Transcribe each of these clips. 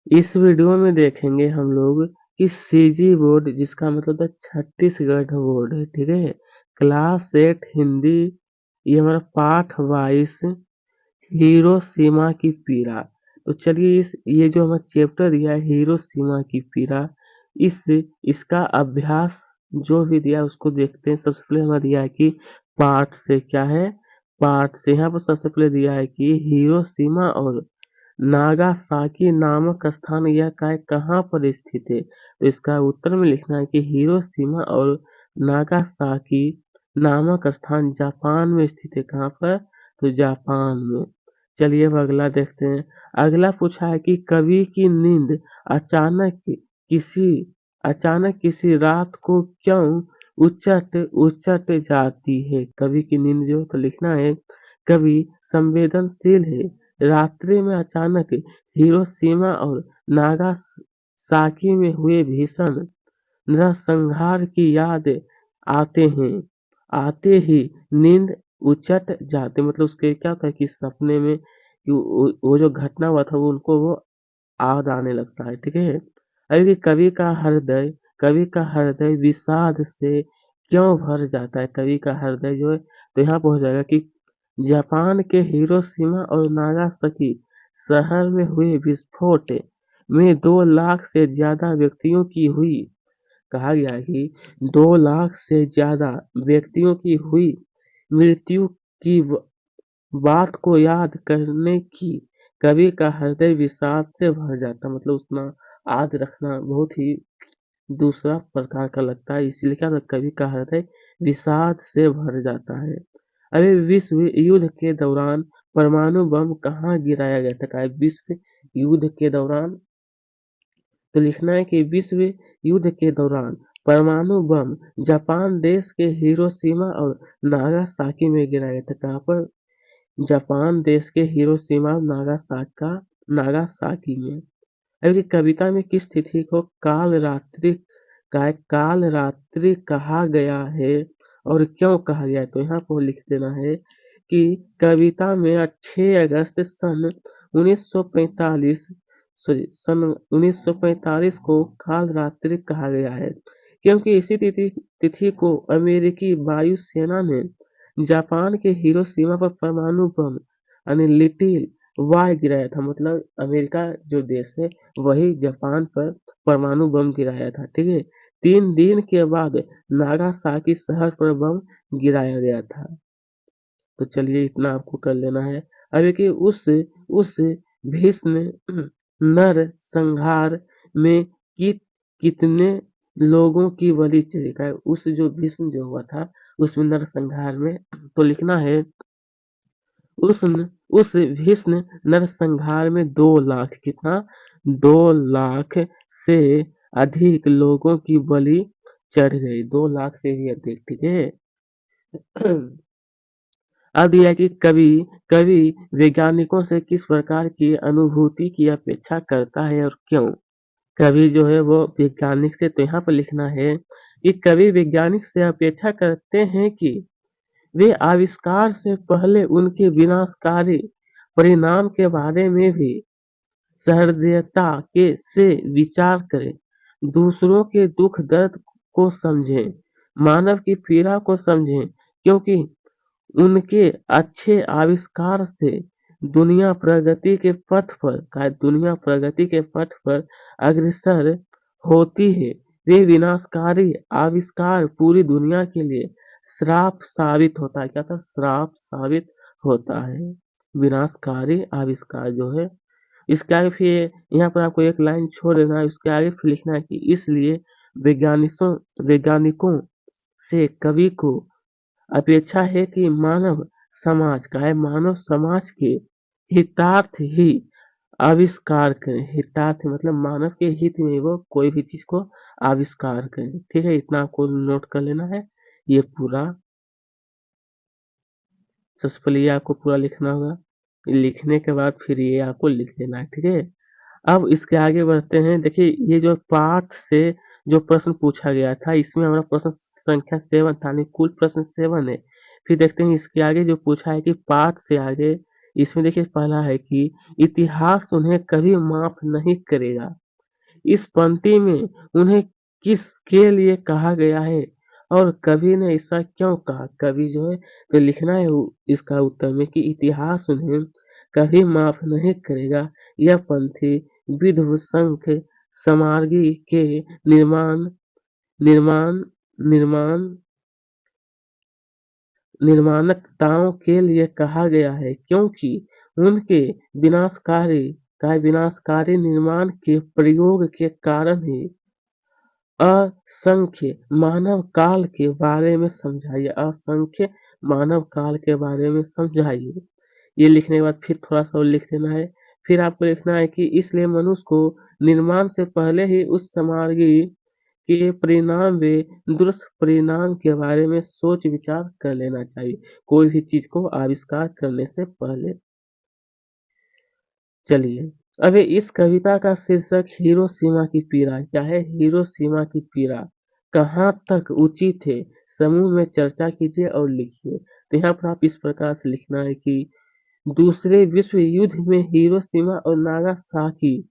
इस वीडियो में देखेंगे हम लोग कि सीजी बोर्ड जिसका मतलब था छत्तीसगढ़ बोर्ड है, ठीक है। क्लास 8 हिंदी, ये हमारा पाठ 22 हिरोशिमा की पीड़ा। तो चलिए ये जो हमारा चैप्टर दिया है हिरोशिमा की पीड़ा, इस इसका अभ्यास जो भी दिया है उसको देखते हैं। सबसे पहले हमें दिया है कि पाठ से क्या है, पाठ से यहाँ पर सबसे पहले दिया है कि हिरोशिमा और नागासाकी नामक स्थान यह कहाँ पर स्थित है। तो इसका उत्तर में लिखना है कि हिरोशिमा और नागासाकी नामक स्थान जापान में स्थित है। कहाँ पर, तो जापान में। चलिए अब अगला देखते हैं। अगला पूछा है कि कवि की नींद अचानक किसी किसी रात को क्यों उचट उचट जाती है। कवि की नींद जो तो लिखना है कवि संवेदनशील है। रात्रि में अचानक हिरोशिमा और नागासाकी में हुए भीषण नरसंहार की याद आते ही नींद उचट जाते, मतलब उसके क्या होता है कि सपने में कि वो जो घटना हुआ था वो उनको वो याद आने लगता है, ठीक है। अरे कवि का हृदय विषाद से क्यों भर जाता है। कवि का हृदय जो है तो यहाँ पर हो जाएगा कि जापान के हिरोशिमा और नागासाकी शहर में हुए विस्फोट में 2 लाख से ज्यादा व्यक्तियों की हुई, कहा गया है कि 2 लाख से ज्यादा व्यक्तियों की हुई मृत्यु की बात को याद करने की कवि का हृदय विषाद से भर जाता, मतलब उतना याद रखना बहुत ही दूसरा प्रकार का लगता है, इसलिए क्या होता है कवि का हृदय विषाद से भर जाता है। अरे विश्व युद्ध के दौरान परमाणु बम कहाँ गिराया गया था। कहा है विश्व युद्ध के दौरान, तो लिखना है कि विश्व युद्ध के दौरान परमाणु बम जापान देश के हिरोशिमा और नागासाकी में गिराया गया था। कहाँ पर, जापान देश के हिरोशिमा और नागासाकी में। अभी कविता में किस तिथि को काल रात्रि कहा गया है और क्यों कहा गया है। तो यहाँ पर लिख देना है कि कविता में 6 अगस्त सन 1945 सन 1945 को काल रात्रि कहा गया है, क्योंकि इसी तिथि को अमेरिकी वायुसेना ने जापान के हिरोशिमा पर परमाणु बम यानी लिटिल वाय गिराया था। मतलब अमेरिका जो देश है वही जापान पर परमाणु बम गिराया था, ठीक है। 3 दिन के बाद नागासाकी शहर पर बम गिराया गया था। तो चलिए इतना आपको कर लेना है। अब देखिए उस भीष्म नरसंहार में कितने लोगों की बलि चढ़ी। का उस जो भीष्म जो हुआ था उसमें नरसंहार में, तो लिखना है उस उस भीष्म नरसंहार में 2 लाख कितना, 2 लाख से अधिक लोगों की बलि चढ़ गई, 2 लाख से भी अधिक, ठीक है। अब यह है कि कवि कवि वैज्ञानिकों से किस प्रकार की अनुभूति की अपेक्षा करता है और क्यों। कवि जो है वो वैज्ञानिक से, तो यहाँ पर लिखना है कि कवि वैज्ञानिक से अपेक्षा करते हैं कि वे आविष्कार से पहले उनके विनाशकारी परिणाम के बारे में भी सहृदयता से विचार करें, दूसरों के दुख दर्द को समझें, मानव की पीड़ा को समझें, क्योंकि उनके अच्छे आविष्कार से दुनिया प्रगति के पथ पर अग्रसर होती है। वे विनाशकारी आविष्कार पूरी दुनिया के लिए श्राप साबित होता है। क्या था, श्राप साबित होता है विनाशकारी आविष्कार जो है। इसके आगे फिर यहाँ पर आपको एक लाइन छोड़ देना है, उसके आगे फिर लिखना है कि इसलिए वैज्ञानिकों से कवि को अपेक्षा है कि मानव समाज के हितार्थ ही आविष्कार करें। हितार्थ मतलब मानव के हित में वो कोई भी चीज को आविष्कार करें, ठीक है। इतना आपको नोट कर लेना है ये पूरा। सबसे पहले ये आपको पूरा लिखना होगा, लिखने के बाद फिर ये आपको लिख देना है, ठीक है। अब इसके आगे बढ़ते हैं। देखिए ये जो पाठ से जो प्रश्न पूछा गया था इसमें हमारा प्रश्न संख्या 7 था, कुल प्रश्न 7 है। फिर देखते हैं इसके आगे जो पूछा है कि पाठ से आगे इसमें देखिए पहला है कि इतिहास उन्हें कभी माफ नहीं करेगा। इस पंक्ति में उन्हें किसके लिए कहा गया है और कवि ने ऐसा क्यों कहा? कवि जो है तो लिखना है इसका उत्तर में कि इतिहास उन्हें कभी माफ नहीं करेगा। यह पंक्ति विध्वंसक सामग्री के निर्माण निर्माण निर्माण निर्माणकर्ताओं के लिए कहा गया है क्योंकि उनके विनाशकारी निर्माण के प्रयोग के कारण ही असंख्य मानव काल के बारे में समझाइए। असंख्य मानव काल के बारे में समझाइए। ये लिखने के बाद फिर थोड़ा-सा और लिख लेना है। फिर आपको लिखना है कि इसलिए मनुष्य को निर्माण से पहले ही उस सामग्री के परिणाम व दुष्परिणाम के बारे में सोच विचार कर लेना चाहिए, कोई भी चीज़ को आविष्कार करने से पहले। चलिए, अब इस कविता का शीर्षक हिरोशिमा की पीड़ा क्या है? हिरोशिमा की पीड़ा कहाँ तक उचित है? समूह में चर्चा कीजिए और लिखिए। तो यहाँ पर आप इस प्रकार से लिखना है कि दूसरे विश्व युद्ध में हिरोशिमा और नागासाकी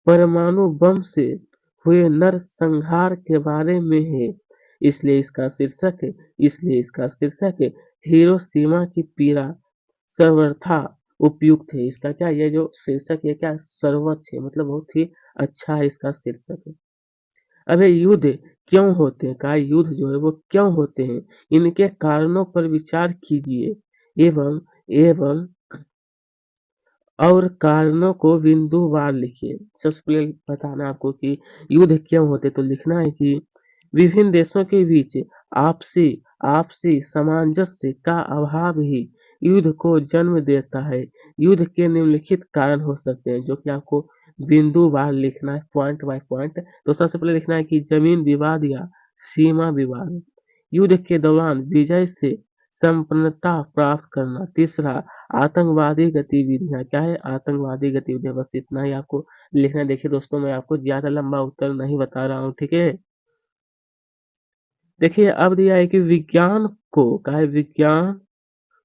परमाणु बम से हुए नरसंहार के बारे में है। इसलिए इसका शीर्षक हिरोशिमा की पीड़ा सर्वथा उपयुक्त है। इसका क्या ये जो शीर्षक है क्या सर्वोच्च है, मतलब बहुत ही अच्छा है इसका शीर्षक है। अब ये युद्ध क्यों होते हैं? कहा युद्ध जो है वो क्यों होते हैं? इनके कारणों पर विचार कीजिए एवं एवं और कारणों को बिंदुवार लिखिए। सबसे पहले बताना आपको कि युद्ध क्यों होते, तो लिखना है कि विभिन्न देशों के बीच आपसी आपसी सामंजस्य का अभाव ही युद्ध को जन्म देता है। युद्ध के निम्नलिखित कारण हो सकते हैं, जो कि आपको बिंदुवार लिखना है, पॉइंट बाय पॉइंट। तो सबसे पहले लिखना है कि जमीन विवाद या सीमा विवाद, युद्ध के दौरान विजय से संपन्नता प्राप्त करना। तीसरा, आतंकवादी गतिविधियाँ क्या है? आतंकवादी गतिविधियाँ, बस इतना ही आपको लिखना है। देखिए दोस्तों, मैं आपको ज़्यादा लंबा उत्तर नहीं बता रहा हूँ, ठीक है? देखिए अब दिया है कि विज्ञान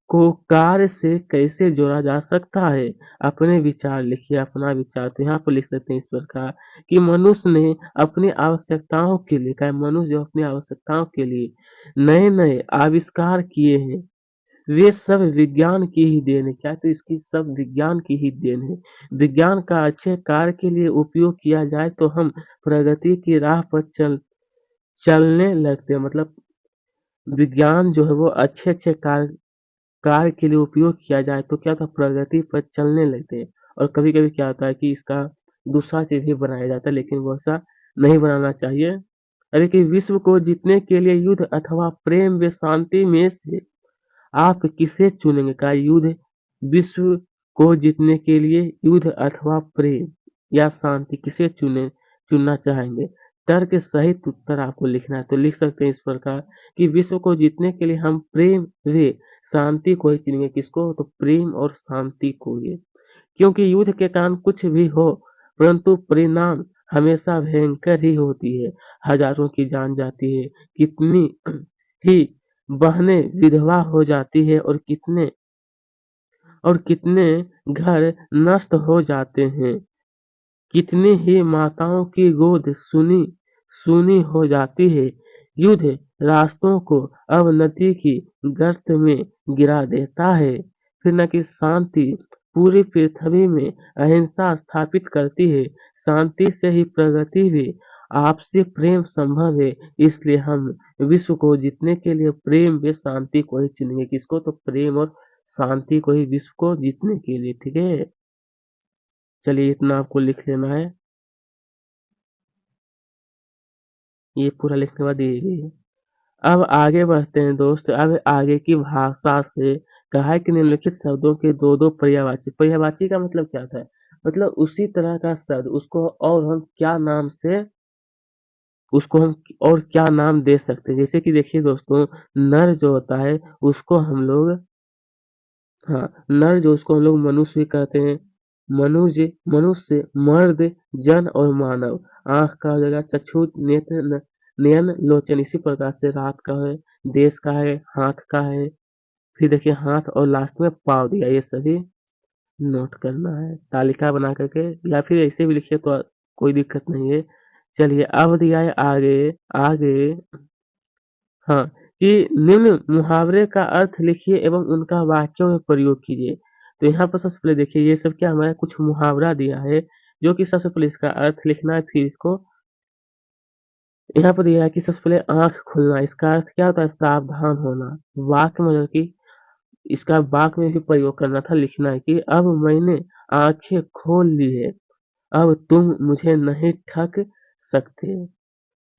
को कार्य से कैसे जोड़ा जा सकता है? अपने विचार लिखिए, अपना विचार। तो यहाँ पर लिख सकते हैं इस प्रकार कि मनुष्य ने अपनी आवश्यकताओं के लिए, क्या है? मनुष्य जो अपनी आवश्यकताओं के लिए नए-नए आविष्कार किए हैं, वे सब विज्ञान की ही देन है। क्या? तो इसकी सब विज्ञान की ही देन है। विज्ञान का अच्छे कार्य के लिए उपयोग किया जाए तो हम प्रगति की राह पर चलने लगते हैं। मतलब विज्ञान जो है वो अच्छे-अच्छे कार्य के लिए उपयोग किया जाए तो क्या होता है, प्रगति पर चलने लगते हैं। और कभी-कभी क्या होता है कि इसका दूसरा चीज़ भी बनाया जाता है, लेकिन वो ऐसा नहीं बनाना चाहिए। अरे कि विश्व को जीतने के लिए युद्ध अथवा प्रेम व शांति में से आप किसे चुनेंगे? का युद्ध विश्व को जीतने के लिए युद्ध अथवा प्रेम या शांति किसे चुनना चाहेंगे? तर्क सहित उत्तर आपको लिखना है। तो लिख सकते हैं इस प्रकार कि विश्व को जीतने के लिए हम प्रेम व शांति को ही चुनेंगे। किसको? तो प्रेम और शांति को ही। क्योंकि युद्ध के कारण कुछ भी हो, परंतु परिणाम हमेशा भयंकर ही होती है। हजारों की जान जाती है, कितनी ही बहनें विधवा हो जाती है और कितने घर नष्ट हो जाते हैं। कितनी ही माताओं की गोद सूनी सूनी हो जाती है। युद्ध राष्ट्रों को अवनति की गर्त में गिरा देता है, फिर न कि शांति पूरी पृथ्वी में अहिंसा स्थापित करती है। शांति से ही प्रगति भी, आपसी प्रेम संभव है। इसलिए हम विश्व को जीतने के लिए प्रेम व शांति को ही चुनेंगे। किसको? तो प्रेम और शांति को ही विश्व को जीतने के लिए, ठीक है? चलिए इतना आपको लिख लेना है। ये पूरा लिखने के बाद ये भी है। अब आगे बढ़ते हैं दोस्त। अब आगे की भाषा से कहा है कि निम्नलिखित शब्दों के दो-दो पर्यायवाची। पर्यायवाची का मतलब क्या होता है? मतलब उसी तरह का शब्द उसको हम और क्या नाम दे सकते हैं? जैसे कि देखिए दोस्तों, नर जो होता है उसको हम लोग, हाँ, नर जो उसको हम लोग मनुष्य भी कहते हैं। मनुष्य, मर्द, जन और मानव। आँख का हो जाएगा चक्षु, नेत्र, नयन, लोचन। इसी प्रकार से रात का है, देश का है, हाथ का है, फिर देखिए हाथ और लास्ट में पाँव दिया, ये सभी नोट करना है, तालिका बना करके या फिर ऐसे भी लिखिए तो कोई दिक्कत नहीं है। चलिए अब दिया है आगे, आगे हाँ, कि निम्न मुहावरे का अर्थ लिखिए एवं उनका वाक्यों में प्रयोग कीजिए। तो यहाँ पर सबसे पहले देखिए ये सब क्या हमारा कुछ मुहावरा दिया है, जो कि सबसे पहले इसका अर्थ लिखना है, फिर इसको यहाँ पर दिया है कि सबसे पहले आँख खुलना, इसका अर्थ क्या होता है? सावधान होना। वाक्य में जो कि इसका वाक्य में भी प्रयोग करना था, लिखना है कि अब मैंने आँखें खोल ली है, अब तुम मुझे नहीं ठग सकते।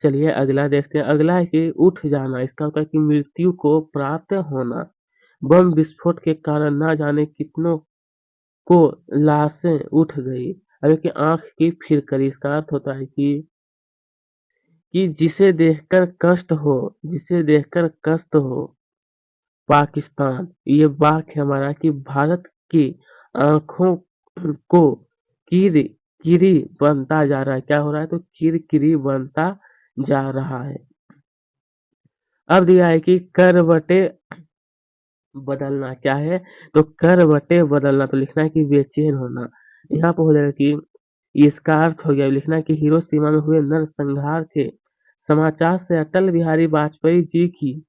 चलिए अगला देखते हैं, अगला है कि उठ जाना, इसका होता है कि मृत्यु को प्राप्त होना। बम विस्फोट के कारण ना जाने कितनों को लाशें उठ गई। अब देखिए आँख की फिरकरी, इसका अर्थ होता है कि जिसे देखकर कष्ट हो, जिसे देखकर कष्ट हो, पाकिस्तान। ये वाक्य है हमारा कि भारत की आँखों को किर किरी बनता जा रहा है। क्या हो रहा है? तो किरकिरी बनता जा रहा है। अब दिया है कि करवटें बदलना क्या है? तो करवटें बदलना, तो लिखना है कि बेचैन होना। यहाँ पे हो जाएगा कि इसका अर्थ हो गया, लिखना है कि हिरोशिमा में हुए नरसंहार के समाचार से अटल बिहारी वाजपेयी जी की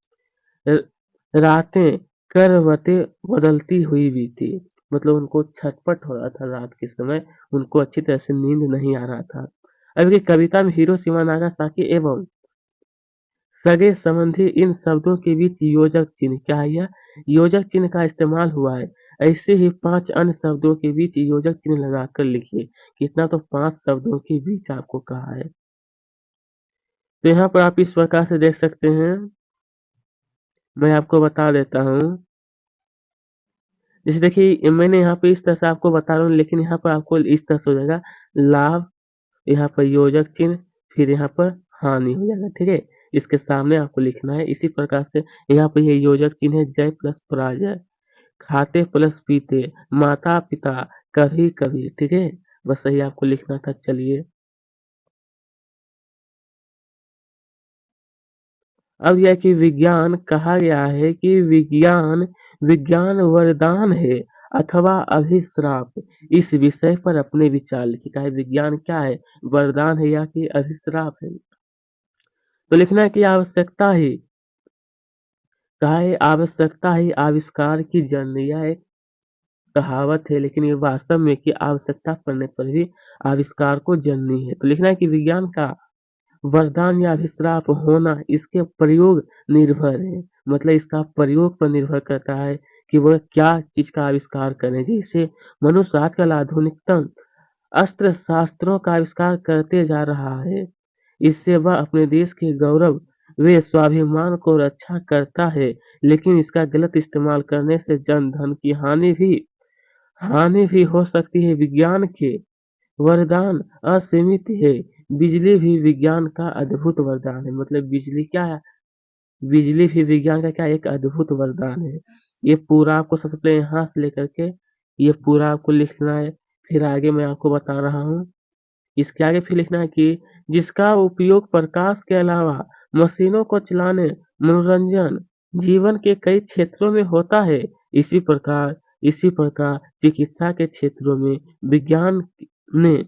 र- रातें करवटें बदलती हुई बीती। मतलब उनको छटपट हो रहा था रात के समय, उनको अच्छी तरह से नींद नहीं आ रहा था। अब ये कविता में हिरोशिमा नागासाकी एवं सगे संबंधी इन शब्दों के बीच योजक चिन्ह, क्या है यह? योजक चिन्ह का इस्तेमाल हुआ है। ऐसे ही 5 अन्य शब्दों के बीच योजक चिन्ह लगाकर लिखिए। कितना? तो 5 शब्दों के बीच आपको कहा है। तो यहाँ पर आप इस प्रकार से देख सकते हैं, मैं आपको बता देता हूँ। जैसे देखिए मैंने यहाँ पे इस तरह से आपको बता रहा हूँ, लेकिन यहाँ पर आपको इस तरह से हो जाएगा, लाभ, यहाँ पर योजक चिन्ह, फिर यहाँ पर हानि हो जाएगा, ठीक है? इसके सामने आपको लिखना है। इसी प्रकार से यहाँ पे ये योजक चिन्ह है, जय प्लस पराजय, खाते प्लस पीते, माता पिता, कभी कभी, ठीक है? बस यही आपको लिखना था। चलिए अब यह कि विज्ञान कहा गया है कि विज्ञान विज्ञान वरदान है अथवा अभिश्राप। इस विषय पर अपने विचार लिखिए। कहा है विज्ञान क्या है? वरदान है या कि अभिश्राप है? तो लिखना है कि आवश्यकता ही, कहा है आवश्यकता ही आविष्कार की जननी। यह एक कहावत है, लेकिन ये वास्तव में कि आवश्यकता पड़ने पर भी आविष्कार को जननी है। तो लिखना है कि विज्ञान का वरदान या अभिश्राप होना इसके प्रयोग निर्भर है। मतलब इसका प्रयोग पर निर्भर करता है कि वह क्या चीज का आविष्कार करें। जैसे मनुष्य आजकल आधुनिकतम अस्त्र शास्त्रों का आविष्कार करते जा रहा है, इससे वह अपने देश के गौरव व स्वाभिमान को रक्षा करता है, लेकिन इसका गलत इस्तेमाल करने से जन धन की हानि भी हो सकती है। विज्ञान के वरदान असीमित है। बिजली भी विज्ञान का अद्भुत वरदान है। मतलब बिजली क्या है? बिजली भी विज्ञान का क्या एक अद्भुत वरदान है। ये पूरा आपको सबसे पहले यहाँ से लेकर के ये पूरा आपको लिखना है। फिर आगे मैं आपको बता रहा हूँ। इसके आगे फिर लिखना है कि जिसका उपयोग प्रकाश के अलावा मशीनों को चलाने, मनोरंजन, जीवन के कई क्षेत्रों में होता है। इसी प्रकार चिकित्सा के क्षेत्रों में विज्ञान ने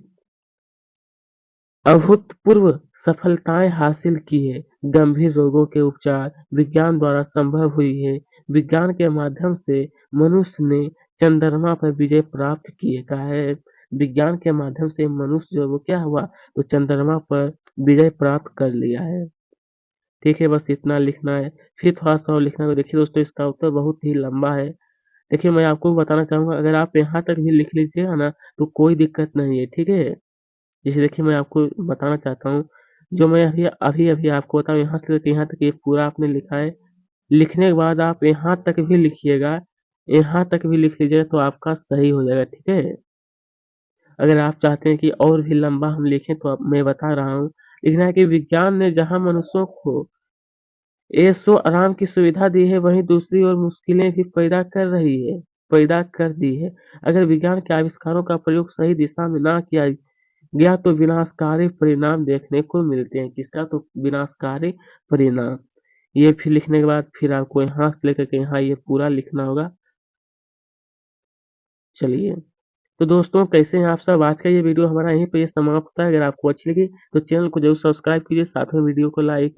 अभूतपूर्व सफलताएं हासिल की है। गंभीर रोगों के उपचार विज्ञान द्वारा संभव हुई है। विज्ञान के माध्यम से मनुष्य ने चंद्रमा पर विजय प्राप्त की है। कहा है विज्ञान के माध्यम से मनुष्य जो वो क्या हुआ, तो चंद्रमा पर विजय प्राप्त कर लिया है। ठीक है, बस इतना लिखना है। फिर थोड़ा सा और लिखना है। तो देखिए दोस्तों इसका उत्तर बहुत ही लंबा है। देखिए मैं आपको बताना चाहूंगा, अगर आप यहाँ तक भी लिख लीजिएगा ना तो कोई दिक्कत नहीं है, ठीक है? जैसे देखिए मैं आपको बताना चाहता हूँ, जो मैं अभी-अभी आपको बताऊँ, यहाँ से लेके यहाँ तक ये पूरा आपने लिखा है। लिखने के बाद आप यहाँ तक भी लिखिएगा, यहाँ तक भी लिख लीजिएगा तो आपका सही हो जाएगा, ठीक है? अगर आप चाहते हैं कि और भी लंबा हम लिखें तो अब मैं बता रहा हूँ। लिखना है कि विज्ञान ने जहाँ मनुष्यों को ऐशो आराम की सुविधा दी है, वहीं दूसरी ओर मुश्किलें भी पैदा कर दी है। अगर विज्ञान के आविष्कारों का प्रयोग सही दिशा में ना किया गया तो विनाशकारी परिणाम देखने को मिलते हैं। किसका? तो विनाशकारी परिणाम। ये फिर लिखने के बाद फिर आपको यहाँ से लेकर के यहाँ ये पूरा लिखना होगा। चलिए तो दोस्तों कैसे हैं आप सब? आज का ये वीडियो हमारा यहीं पे समाप्त होता है। अगर आपको अच्छी लगी तो चैनल को ज़रूर सब्सक्राइब कीजिए, साथ में वीडियो को लाइक